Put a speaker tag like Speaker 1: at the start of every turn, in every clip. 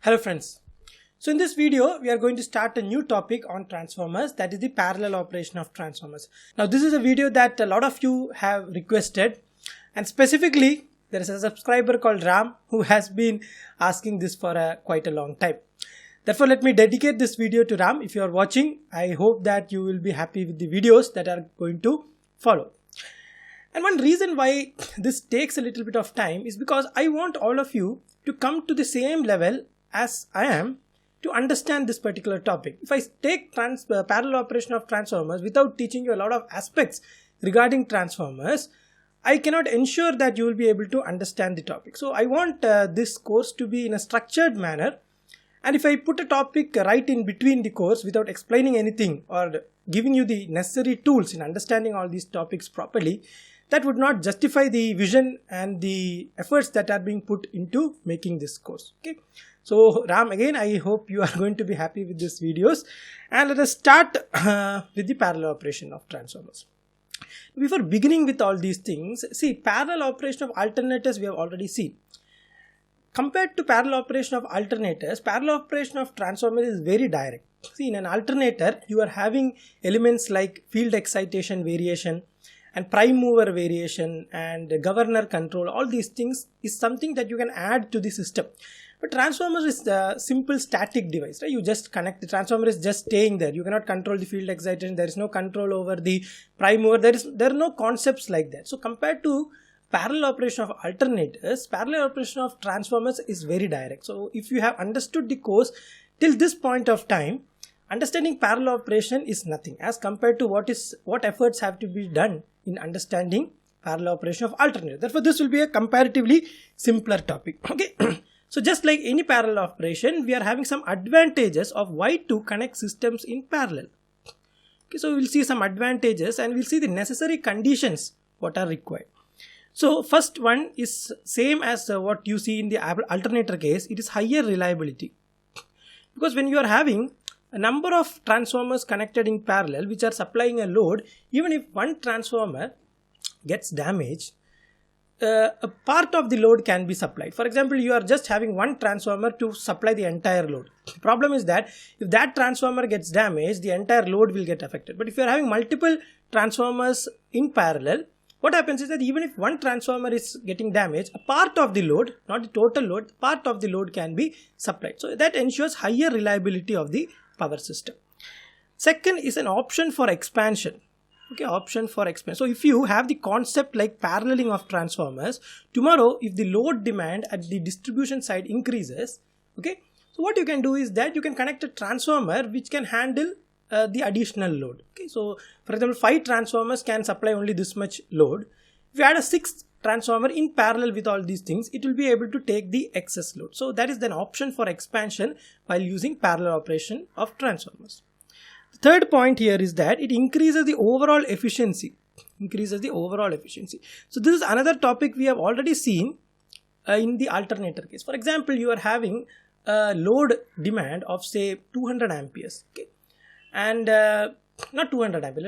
Speaker 1: Hello friends. So in this video, we are going to start a new topic on transformers, that is the parallel operation of transformers. Now this is a video that a lot of you have requested, and specifically there is a subscriber called Ram who has been asking this for quite a long time. Therefore, let me dedicate this video to Ram. If you are watching, I hope that you will be happy with the videos that are going to follow. And one reason why this takes a little bit of time is because I want all of you to come to the same level as I am to understand this particular topic. If I take parallel operation of transformers without teaching you a lot of aspects regarding transformers, I cannot ensure that you will be able to understand the topic. So I want this course to be in a structured manner, and if I put a topic right in between the course without explaining anything or giving you the necessary tools in understanding all these topics properly, that would not justify the vision and the efforts that are being put into making this course. Okay. So Ram, again, I hope you are going to be happy with these videos, and let us start with the parallel operation of transformers. Before beginning with all these things, see, parallel operation of alternators we have already seen. Compared to parallel operation of alternators, parallel operation of transformers is very direct. See, in an alternator, you are having elements like field excitation variation and prime mover variation and governor control. All these things is something that you can add to the system. But transformer is a simple static device, right? You just connect, the transformer is just staying there. You cannot control the field excitation. There is no control over the prime mover. There are no concepts like that. So compared to parallel operation of alternators, parallel operation of transformers is very direct. So if you have understood the course till this point of time, understanding parallel operation is nothing as compared to what efforts have to be done in understanding parallel operation of alternator. Therefore, this will be a comparatively simpler topic. Okay. So just like any parallel operation, we are having some advantages of why to connect systems in parallel. Okay, so we will see some advantages and we will see the necessary conditions what are required. So first one is same as what you see in the alternator case. It is higher reliability, because when you are having a number of transformers connected in parallel which are supplying a load, even if one transformer gets damaged, a part of the load can be supplied. For example, you are just having one transformer to supply the entire load. The problem is that if that transformer gets damaged, the entire load will get affected. But if you are having multiple transformers in parallel, what happens is that even if one transformer is getting damaged, a part of the load, not the total load, part of the load can be supplied. So that ensures higher reliability of the power system. Second is an option for expansion. Okay, option for expansion. So if you have the concept like paralleling of transformers, tomorrow if the load demand at the distribution side increases, okay, so what you can do is that you can connect a transformer which can handle the additional load. Okay, so for example, 5 transformers can supply only this much load. If you add a 6th transformer in parallel with all these things, it will be able to take the excess load. So that is an option for expansion while using parallel operation of transformers. The third point here is that it increases the overall efficiency. So this is another topic we have already seen in the alternator case. For example, you are having a load demand of say 200 amperes. Okay, and not 200 amperes.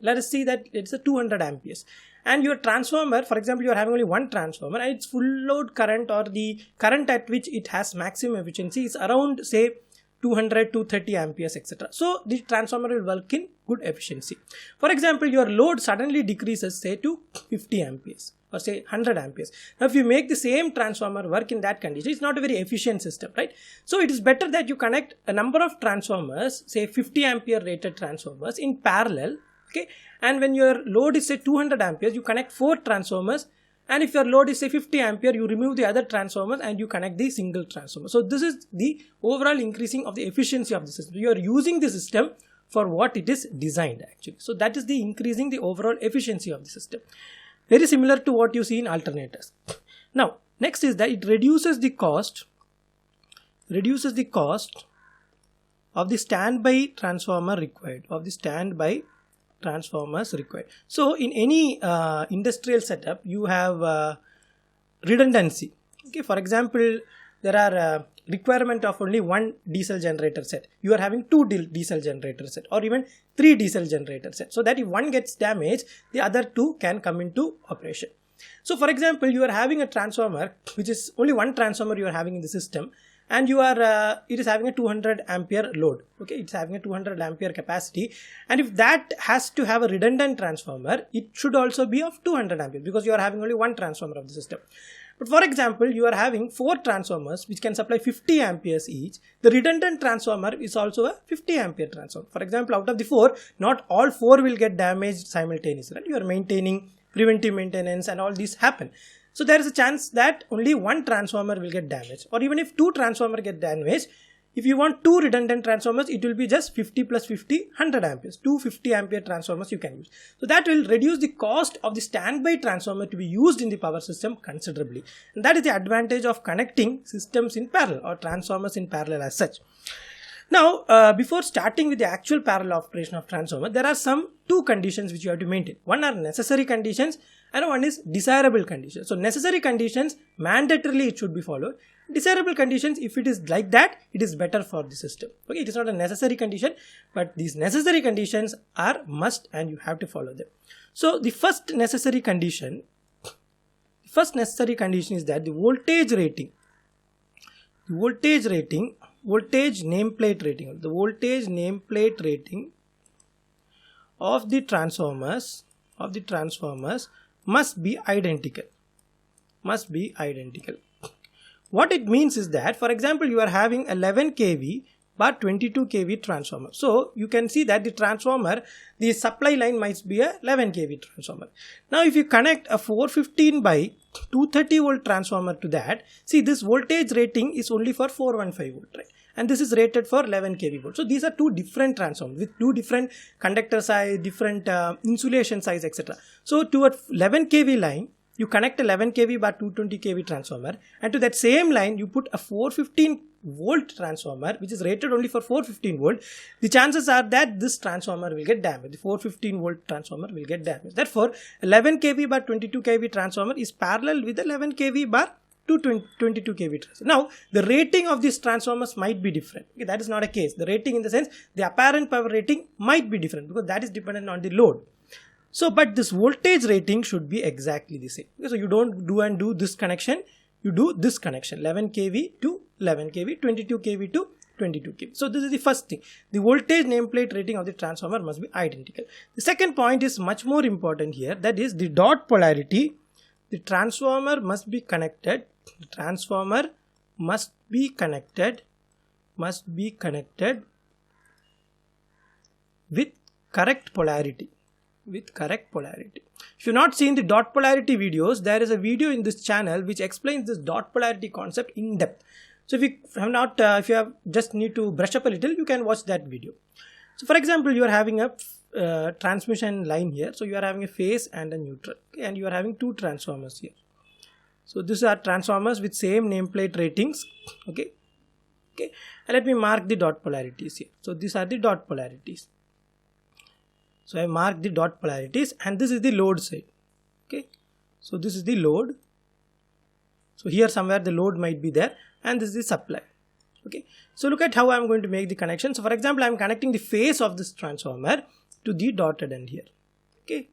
Speaker 1: Let us see that it's a 200 amperes. And your transformer, for example, you are having only one transformer and its full load current or the current at which it has maximum efficiency is around say 200 to 30 amperes, etc. So the transformer will work in good efficiency. For example, your load suddenly decreases say to 50 amperes or say 100 amperes. Now if you make the same transformer work in that condition, it's not a very efficient system, right? So it is better that you connect a number of transformers, say 50 ampere rated transformers in parallel. Okay, and when your load is say 200 amperes, you connect 4 transformers, and if your load is say 50 ampere, you remove the other transformers and you connect the single transformer. So this is the overall increasing of the efficiency of the system. You are using the system for what it is designed actually. So that is the increasing the overall efficiency of the system. Very similar to what you see in alternators. Now next is that it reduces the cost of the standby transformer required, transformers required. So in any industrial setup, you have redundancy. Okay, for example, there are requirement of only one diesel generator set. You are having 2 diesel generator set or even 3 diesel generator set, so that if one gets damaged, the other 2 can come into operation. So for example, you are having a transformer which is only one transformer you are having in the system, and you are it is having a 200 ampere load. Okay, it's having a 200 ampere capacity, and if that has to have a redundant transformer, it should also be of 200 ampere because you are having only one transformer of the system. But for example, you are having 4 transformers which can supply 50 amperes each. The redundant transformer is also a 50 ampere transformer. For example, out of the 4, not all 4 will get damaged simultaneously, right? You are maintaining preventive maintenance and all these happen. So there is a chance that only one transformer will get damaged, or even if 2 transformers get damaged, if you want 2 redundant transformers, it will be just 50 plus 50, 100 amperes. 250 ampere transformers you can use. So that will reduce the cost of the standby transformer to be used in the power system considerably. And that is the advantage of connecting systems in parallel or transformers in parallel as such. Now, before starting with the actual parallel operation of transformer, there are some 2 conditions which you have to maintain. One are necessary conditions and one is desirable conditions. So necessary conditions, mandatorily it should be followed. Desirable conditions, if it is like that, it is better for the system. Okay, it is not a necessary condition, but these necessary conditions are must and you have to follow them. So the first necessary condition is that the voltage nameplate rating of the transformers must be identical. What it means is that, for example, you are having 11 kV but 22 kV transformer. So you can see that the transformer, the supply line might be a 11 kV transformer. Now if you connect a 415 by 230 volt transformer to that, see this voltage rating is only for 415 volt, right? And this is rated for 11 kV volt. So these are 2 different transformers with 2 different conductor size, different insulation size, etc. So to a 11 kV line, you connect 11 kV by 220 kV transformer, and to that same line you put a 415 volt transformer which is rated only for 415 volt. The chances are that this transformer will get damaged. The 415 volt transformer will get damaged. Therefore, 11 kV by 22 kV transformer is parallel with 11 kV bar 22 kV transformer. Now, the rating of these transformers might be different. Okay, that is not a case. The rating in the sense, the apparent power rating might be different because that is dependent on the load. So, but this voltage rating should be exactly the same. Okay, so you don't do this connection, you do this connection, 11 kV to 11 kV, 22 kV to 22 kV. So this is the first thing. The voltage nameplate rating of the transformer must be identical. The second point is much more important here, that is the dot polarity. The transformer must be connected. The transformer must be connected with correct polarity. If you have not seen the dot polarity videos, there is a video in this channel which explains this dot polarity concept in depth. So if you have not, if you have just need to brush up a little, you can watch that video. So for example, you are having a transmission line here. So you are having a phase and a neutral, okay, and you are having 2 transformers here. So these are transformers with same nameplate ratings, okay, and let me mark the dot polarities here. So these are the dot polarities. So I mark the dot polarities, and this is the load side. Okay, so this is the load. So here somewhere the load might be there, and this is the supply. Okay, so look at how I am going to make the connection. So for example, I am connecting the phase of this transformer to the dotted end here. Okay,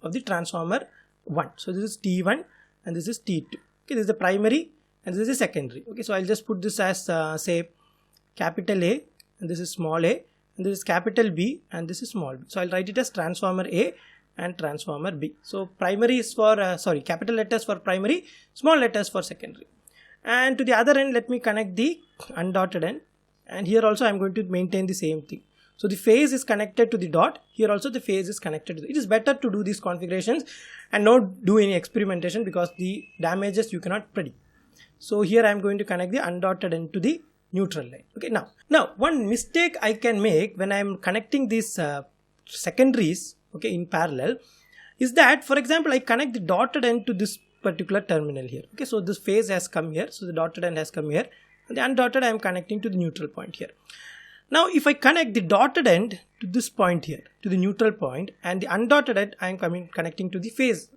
Speaker 1: of the transformer 1. So this is T1 and this is T2. Okay, this is the primary and this is the secondary. Okay, so I'll just put this as say capital A, and this is small a. And this is capital B and this is small b. So I'll write it as transformer A and transformer B. So primary is for, capital letters for primary, small letters for secondary. And to the other end, let me connect the undotted end. And here also I'm going to maintain the same thing. So the phase is connected to the dot. Here also the phase is connected to it is better to do these configurations and not do any experimentation because the damages you cannot predict. So here I'm going to connect the undotted end to the neutral line. Okay, now one mistake I can make when I am connecting these secondaries, okay, in parallel, is that, for example, I connect the dotted end to this particular terminal here. Okay, so this phase has come here, so the dotted end has come here, and the undotted I am connecting to the neutral point here. Now if I connect the dotted end to this point here, to the neutral point, and the undotted end I am connecting to the phase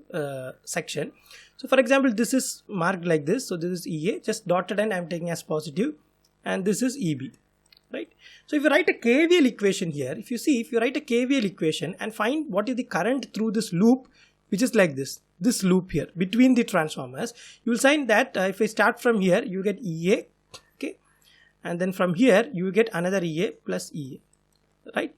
Speaker 1: section. So for example, this is marked like this. So this is EA, just dotted end I am taking as positive, and this is EB, right? So if you write a KVL equation here, if you write a KVL equation and find what is the current through this loop, which is like this loop here between the transformers, you will find that if I start from here, you get EA, okay, and then from here you will get another EA plus EA, right?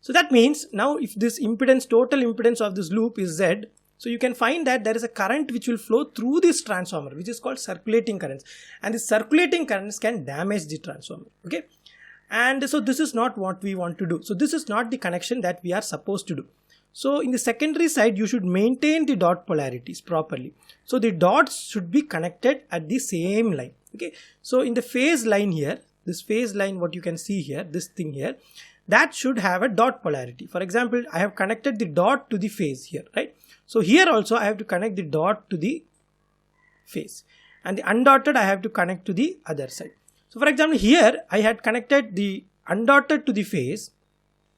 Speaker 1: So that means now if this impedance, total impedance of this loop is Z, so you can find that there is a current which will flow through this transformer, which is called circulating currents, and the circulating currents can damage the transformer, okay? And so this is not what we want to do. So this is not the connection that we are supposed to do. So in the secondary side, you should maintain the dot polarities properly. So the dots should be connected at the same line, okay? So in the phase line here, this phase line, what you can see here, this thing here, that should have a dot polarity. For example, I have connected the dot to the phase here, right? So here also I have to connect the dot to the phase, and the undotted I have to connect to the other side. So for example, here I had connected the undotted to the phase,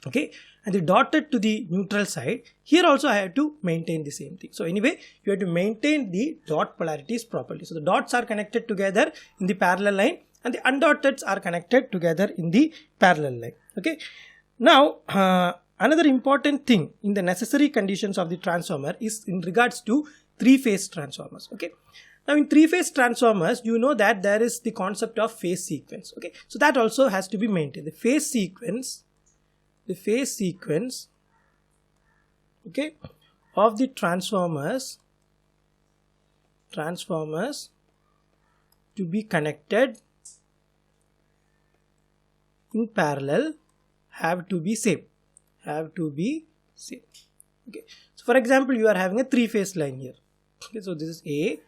Speaker 1: okay, and the dotted to the neutral side. Here also I have to maintain the same thing. So anyway, you have to maintain the dot polarities properly. So the dots are connected together in the parallel line, and the undotteds are connected together in the parallel line, okay? Now another important thing in the necessary conditions of the transformer is in regards to three-phase transformers, okay? Now in three-phase transformers, you know that there is the concept of phase sequence, okay? So that also has to be maintained. The phase sequence, okay, of the transformers to be connected in parallel have to be same, okay? So for example, you are having a three-phase line here, okay? So this is A,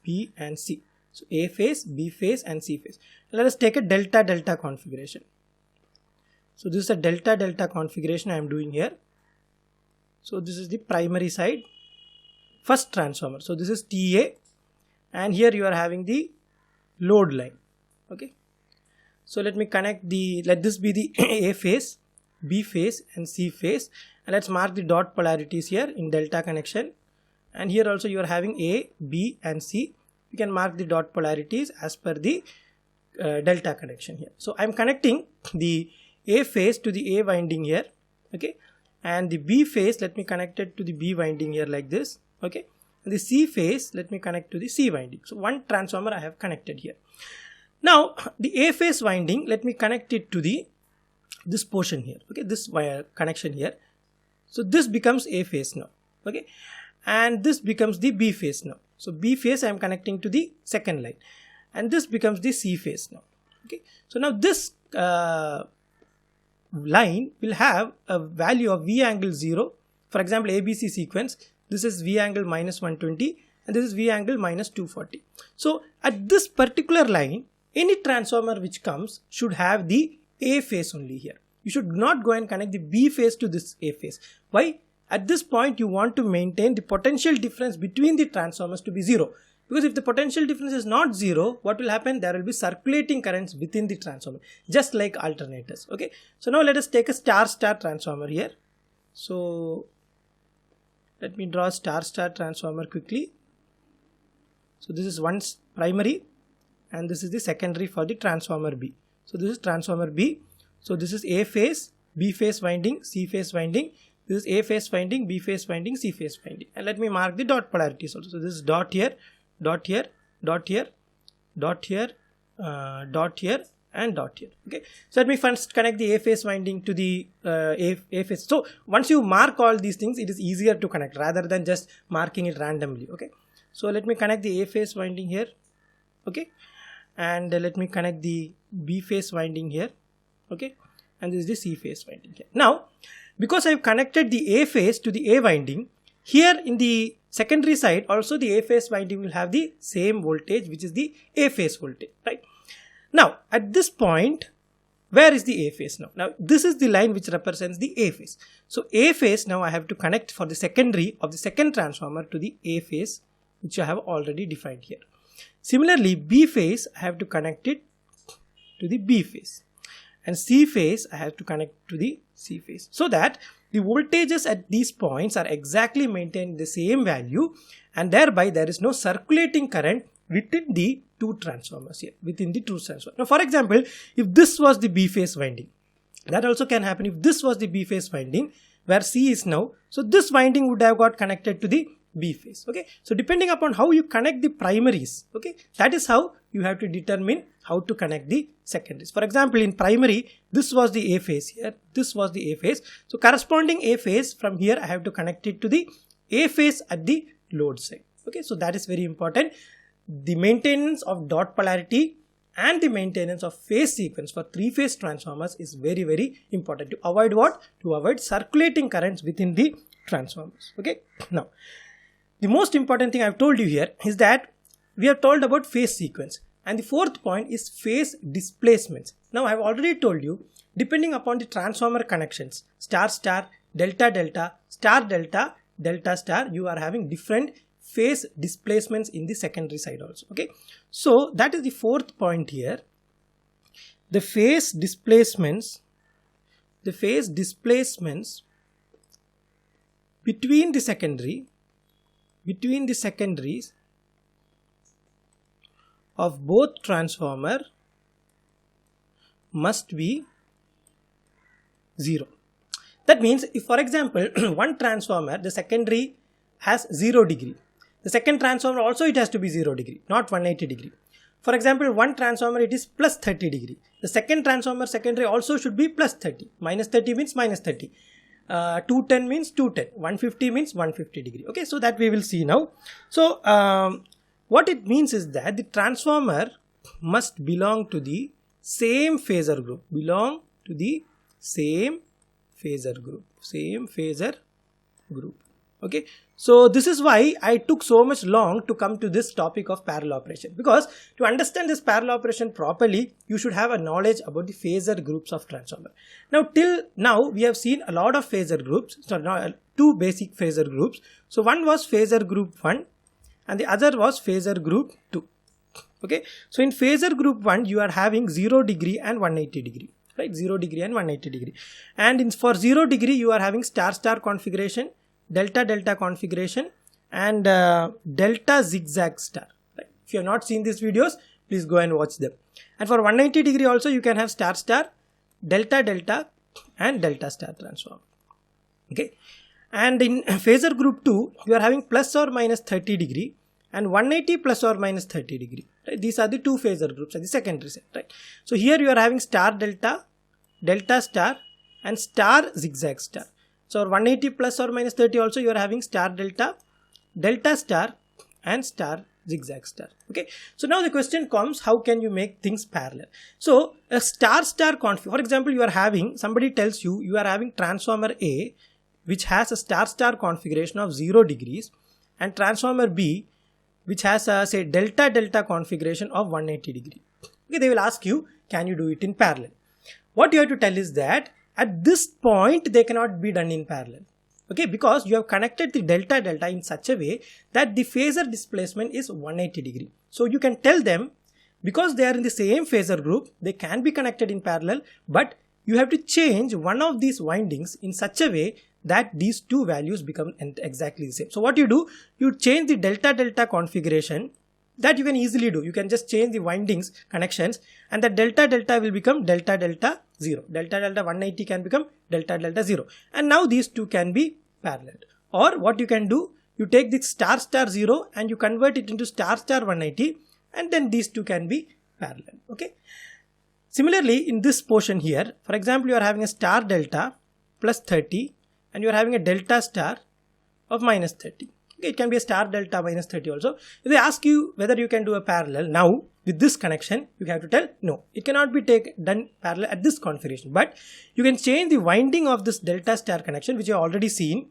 Speaker 1: B and C. So A phase, B phase and C phase. Let us take a delta-delta configuration. So this is a delta-delta configuration I am doing here. So this is the primary side, first transformer. So this is TA, and here you are having the load line, okay? So let me connect let this be the A phase, B phase and C phase, and let's mark the dot polarities here in delta connection. And here also you are having A, B and C. You can mark the dot polarities as per the delta connection here. So I am connecting the A phase to the A winding here, okay, and the B phase, let me connect it to the B winding here like this, okay, and the C phase, let me connect to the C winding. So one transformer I have connected here. Now the A phase winding, let me connect it to this portion here, okay, this wire connection here. So this becomes A phase now, okay, and this becomes the B phase now. So B phase I am connecting to the second line, and this becomes the C phase now, okay. So now this line will have a value of V angle 0. For example, ABC sequence, this is V angle minus 120 and this is V angle minus 240. So at this particular line, any transformer which comes should have the A phase only here. You should not go and connect the B phase to this A phase. Why? At this point, you want to maintain the potential difference between the transformers to be 0. Because if the potential difference is not 0, what will happen? There will be circulating currents within the transformer, just like alternators, okay? So now let us take a star-star transformer here. So let me draw a star-star transformer quickly. So this is one primary and this is the secondary for the transformer B. So this is transformer B. So this is A phase, B phase winding, C phase winding. This is A phase winding, B phase winding, C phase winding. And let me mark the dot polarities also. So this is dot here, dot here, dot here, dot here, dot here and dot here, okay? So let me first connect the A phase winding to the A phase. So once you mark all these things, it is easier to connect rather than just marking it randomly, okay? So let me connect the A phase winding here, okay? And let me connect the B phase winding here, okay? And this is the C phase winding here. Now, because I have connected the A phase to the A winding, here in the secondary side also the A phase winding will have the same voltage, which is the A phase voltage, right? Now at this point, where is the A phase now? Now this is the line which represents the A phase. So A phase now I have to connect for the secondary of the second transformer to the A phase, which I have already defined here. Similarly, B phase I have to connect it to the B phase, and C phase I have to connect to the C phase, so that the voltages at these points are exactly maintained the same value, and thereby there is no circulating current within the two transformers here, within the two transformers. Now for example, if this was the B phase winding, that also can happen. If this was the B phase winding where C is now, so this winding would have got connected to the B phase, okay? So depending upon how you connect the primaries, okay, that is how you have to determine how to connect the secondaries. For example, in primary, this was the A phase here, this was the A phase. So corresponding A phase from here, I have to connect it to the A phase at the load side. Okay, so that is very important. The maintenance of dot polarity and the maintenance of phase sequence for three-phase transformers is very, very important to avoid what? To avoid circulating currents within the transformers. Okay, now the most important thing I've told you here is that we are told about phase sequence, and the fourth point is phase displacements. Now I've already told you, depending upon the transformer connections, star star, delta delta, star delta, delta star, you are having different phase displacements in the secondary side also. Okay, so that is the fourth point here. The phase displacements between the secondaries of both transformer must be 0. That means if, for example, one transformer, the secondary has 0 degree, the second transformer also it has to be 0 degree, not 180 degree. For example, one transformer it is plus 30 degree. The second transformer secondary also should be plus 30. Minus 30 means minus 30. 210 means 210. 150 means 150 degree. Okay, so that we will see now. So what it means is that the transformer must belong to the same phasor group. Belong to the same phasor group. Okay, so this is why I took so much long to come to this topic of parallel operation, because to understand this parallel operation properly, you should have a knowledge about the phasor groups of transformer. Now till now we have seen a lot of phasor groups. So now two basic phasor groups. So one was phasor group 1 and the other was phasor group 2. Okay, so in phasor group 1 you are having 0 degree and 180 degree. Right, 0 degree and 180 degree. And for 0 degree you are having star star configuration, delta delta configuration, and delta zigzag star. Right. If you have not seen these videos, please go and watch them. And for 180 degree also you can have star star, delta delta, and delta star transform. Okay, and in phasor group 2 you are having plus or minus 30 degree and 180 plus or minus 30 degree. Right. These are the two phasor groups at the secondary side. Right. So here you are having star delta, delta star, and star zigzag star. So 180 plus or minus 30 also you are having star delta, delta star, and star zigzag star. Okay, so now the question comes, how can you make things parallel? So a star star config, for example, you are having, somebody tells you, you are having transformer A which has a star star configuration of 0 degrees and transformer B which has a say delta delta configuration of 180 degree. Okay, they will ask you, can you do it in parallel? What you have to tell is that at this point they cannot be done in parallel. Okay, because you have connected the delta delta in such a way that the phasor displacement is 180 degree. So you can tell them, because they are in the same phasor group, they can be connected in parallel, but you have to change one of these windings in such a way that these two values become exactly the same. So what you do, you change the delta delta configuration. That you can easily do. You can just change the windings connections and the delta delta will become delta delta 0. Delta delta 180 can become delta delta 0. And now these two can be parallel. Or what you can do, you take the star star 0 and you convert it into star star 180 and then these two can be parallel. Okay. Similarly, in this portion here, for example, you are having a star delta plus 30 and you are having a delta star of minus 30. Okay, it can be a star delta minus 30 also. If they ask you whether you can do a parallel now with this connection, you have to tell no, it cannot be done parallel at this configuration, but you can change the winding of this delta star connection, which you have already seen.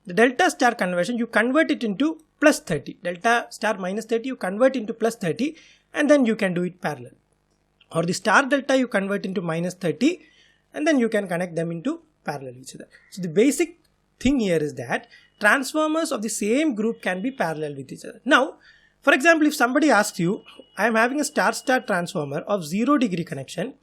Speaker 1: The delta star conversion, you convert it into plus 30, delta star minus 30 you convert into plus 30 and then you can do it parallel. Or the star delta you convert into minus 30 and then you can connect them into parallel each other. So the basic thing here is that transformers of the same group can be parallel with each other. Now, for example, if somebody asks you, I am having a star star transformer of 0 degree connection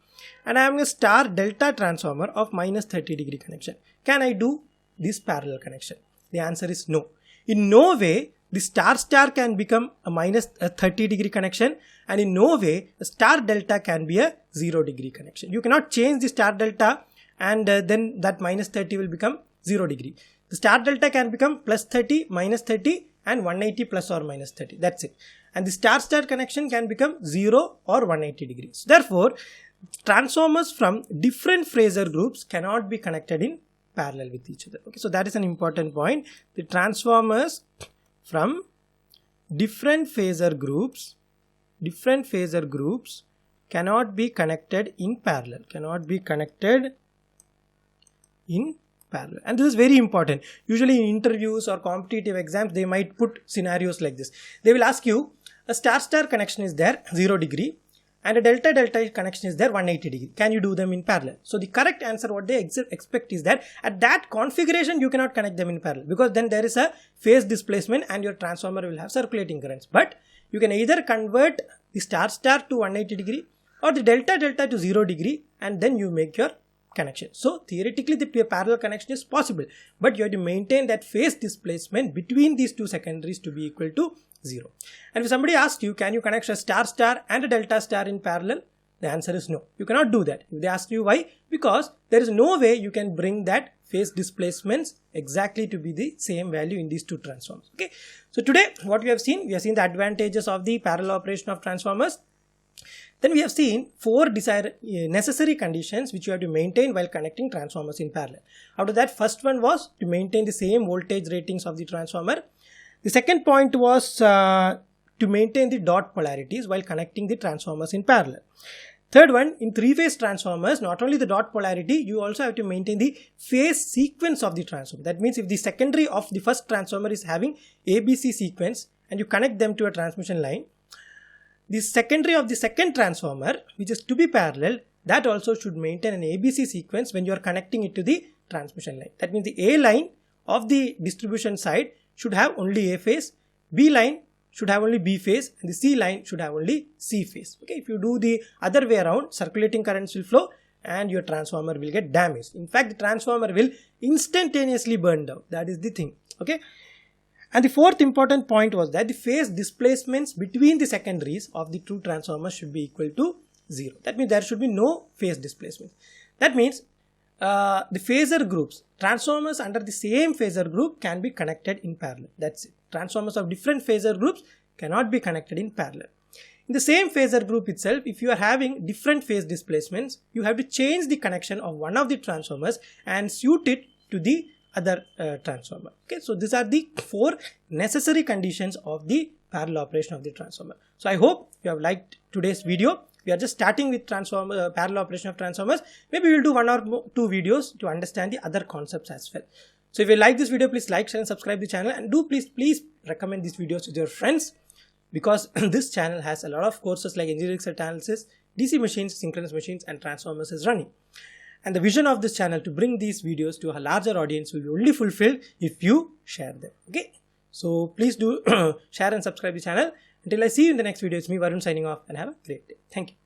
Speaker 1: and I am having a star delta transformer of minus 30 degree connection. Can I do this parallel connection? The answer is no. In no way the star star can become a minus 30 degree connection, and in no way a star delta can be a 0 degree connection. You cannot change the star delta and then that minus 30 will become 0 degree. The star delta can become plus 30, minus 30 and 180 plus or minus 30. That's it. and the star-star connection can become 0 or 180 degrees. Therefore, transformers from different phasor groups cannot be connected in parallel with each other. Okay, so that is an important point. The transformers from different phasor groups cannot be connected in parallel. And this is very important. Usually in interviews or competitive exams, they might put scenarios like this. They will ask you, a star-star connection is there 0 degree and a delta-delta connection is there 180 degree. Can you do them in parallel? So the correct answer, what they expect is that at that configuration you cannot connect them in parallel, because then there is a phase displacement and your transformer will have circulating currents. But you can either convert the star-star to 180 degree or the delta-delta to 0 degree, and then you make your connection. So theoretically the parallel connection is possible, but you have to maintain that phase displacement between these two secondaries to be equal to 0. And if somebody asks you, can you connect a star-star and a delta-star in parallel? The answer is no. You cannot do that. If they ask you why, because there is no way you can bring that phase displacements exactly to be the same value in these two transformers. Okay. So today what we have seen the advantages of the parallel operation of transformers. Then we have seen 4 necessary conditions which you have to maintain while connecting transformers in parallel. Out of that, first one was to maintain the same voltage ratings of the transformer. The second point was to maintain the dot polarities while connecting the transformers in parallel. Third one, in 3-phase transformers, not only the dot polarity, you also have to maintain the phase sequence of the transformer. That means if the secondary of the first transformer is having ABC sequence and you connect them to a transmission line, the secondary of the second transformer, which is to be parallel, that also should maintain an ABC sequence when you are connecting it to the transmission line. That means the A line of the distribution side should have only A phase, B line should have only B phase, and the C line should have only C phase. Okay, if you do the other way around, circulating currents will flow and your transformer will get damaged. In fact, the transformer will instantaneously burn down. That is the thing. Okay. And the fourth important point was that the phase displacements between the secondaries of the two transformers should be equal to 0. That means there should be no phase displacement. That means the phasor groups, transformers under the same phasor group can be connected in parallel. That's it. Transformers of different phasor groups cannot be connected in parallel. In the same phasor group itself, if you are having different phase displacements, you have to change the connection of one of the transformers and suit it to the other transformer. Okay, so these are the 4 necessary conditions of the parallel operation of the transformer. So I hope you have liked today's video. We are just starting with parallel operation of transformers. Maybe we will do 1 or 2 videos to understand the other concepts as well. So if you like this video, please like, share and subscribe the channel, and do please recommend these videos with your friends, because this channel has a lot of courses like engineering circuit analysis, DC machines, synchronous machines and transformers is running. And the vision of this channel to bring these videos to a larger audience will be only fulfilled if you share them. Okay, so please do share and subscribe the channel. Until I see you in the next video, it's me Varun signing off, and have a great day. Thank you.